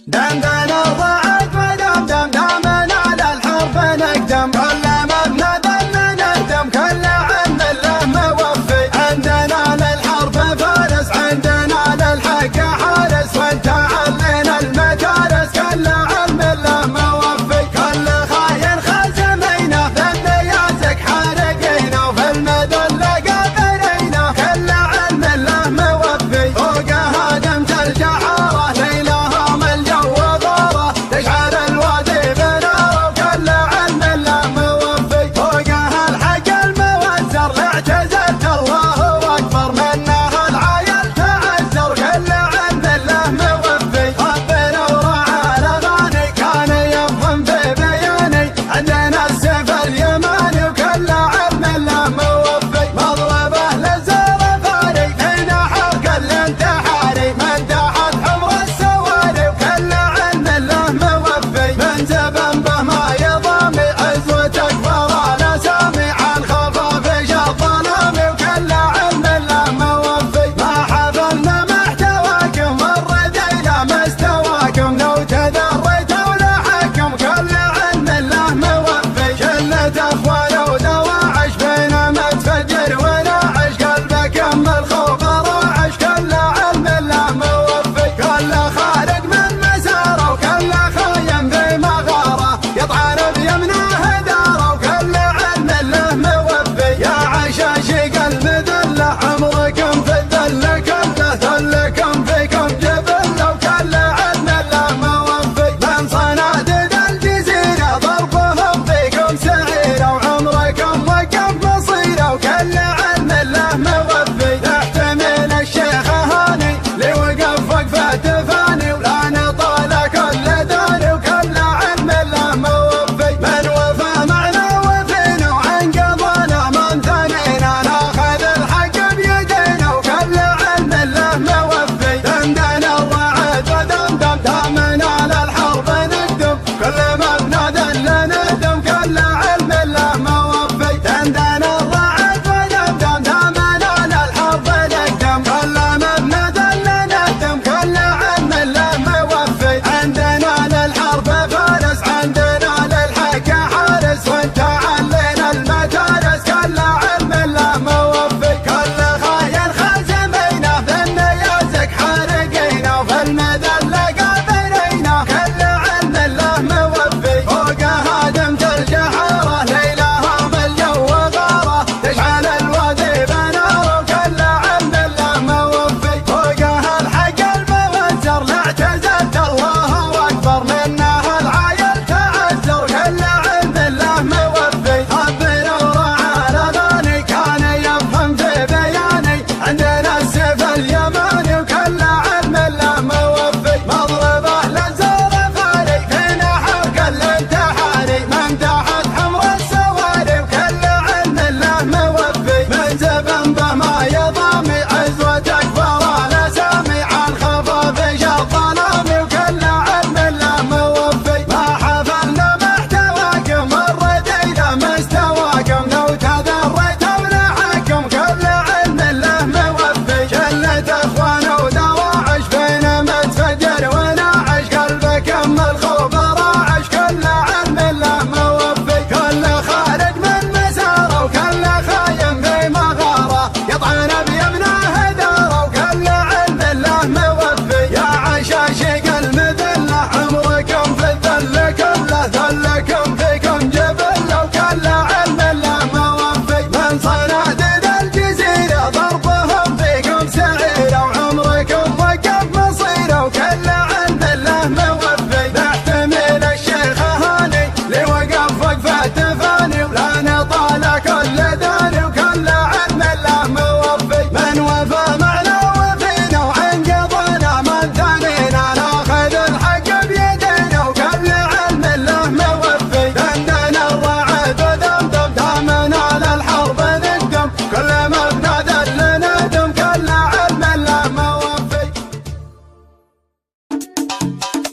دندن الضعف ودمدم دامنا للحرب نقدم كل مبنى دل نهدم كل علم له موفي عندنا للحرب فارس عندنا للحق حارس وانت علينا المدارس كل علم له موفي كل خاين خزمينا بالنيازك حارقينا وفي المذل قابرينا كل علم له موفي فوق هدمت الجحارة ليلهم الجو غارة تشعل الوادي بناره وكل علم له موفي فوقها الحق الموزر لاعتزلت الله اكبر منه العايل تعذر كل علم له موفي ربنا ورعى الاغاني كان يفهم في بياني عندنا السيف اليماني وكل علم له موفي مضربه للزرفاني في نحر كل انتحاري من تحت حمر السواري وكل علم له موفي من زبن به ما يضامي عزوتك فرا سامي عن خفافيش الظلامي وكل علم له موفي ما حفلنا محتواكم والردينا مستواكم لو تذريتوا لحكم كل علم له موفي شلة اخوان ودواعش بينما تفجر وناعش قلبك ام الخوف راعش كل علم له موفي كل خارج من مساره وكل خاين بمغاره يطعن بيمنه داره وكل علم له موفي يا عشاشق المذله عمركم في الذل كله ذلكم فيكم جبله وكل علم له موفي من صناديد الجزيره ضربهم فيكم سعيره وعمركم وقف مصيره وكل علم له موفي يحتمل الشيخ هاني لوقف وقفه تفاني ولا نطال كل داني وكل علم له موفي من وفى معنا وفينا وعن قضانا من ثنينا ناخذ الحق بيدينا وكل علم له موفي دندن الرعد ودمدم دامنا للحرب نقدم كل مبنى دل نهدم كل علم له موفي دندن الرعد ودمدم دامنا للحرب نقدم كل مبنى دل نهدم كل علم له موفي عندنا للحرب فارس عندنا للحق حارس وانت علينا المدارس كل علم له موفي كل خاين خزمينا بالنيازك حارقينا وفي المذل قابرينا كل علم له موفي فوق هدمت الجحارة ليلهم الجو غارة تشعل الوادي بناره وكل علم له موفي فوقها الحق الموزر لاعتزلت الله اكبر منه العايل تعذر كل علم له موفي ربنا ورعى الاغاني كان يفهم في بياني عندنا السيف اليماني وكل علم له موفي مضربه للزرفاني في نحر كل انتحاري من تحت حمر السواري وكل علم له موفي من زبن به ما يضامي عزوتك فرا سامي عن خفافيش الظلامي وكل علم له موفي ما حفلنا محتواكم والردينا مستواكم لو تذريتوا لحكم كل علم له موفي شلة اخوان ودواعش بينما تفجر وناعش قلبك ام الخوف راعش كل علم له موفي كل خارج من مساره وكل خاين بمغاره يطعن بيمنه داره وكل علم له موفي يا عشاشق المذله عمركم في الذل كله ذلكم فيكم جبله وكل علم له موفي من صناديد الجزيره ضربهم فيكم سعيره وعمركم وقف مصيره وكل علم له موفي نحتمل الشيخ هاني لوقف وقفه تفاني ولا نطال كل داني وكل علم له موفي من وفى معنا وفينا وعن قضانا من ثنينا ناخذ الحق بيدينا وكل علم له موفي دندن الرعد ودمدم دامنا للحرب نقدم كل مبنى دل نهدم كل علم له موفي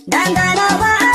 دندن الضعف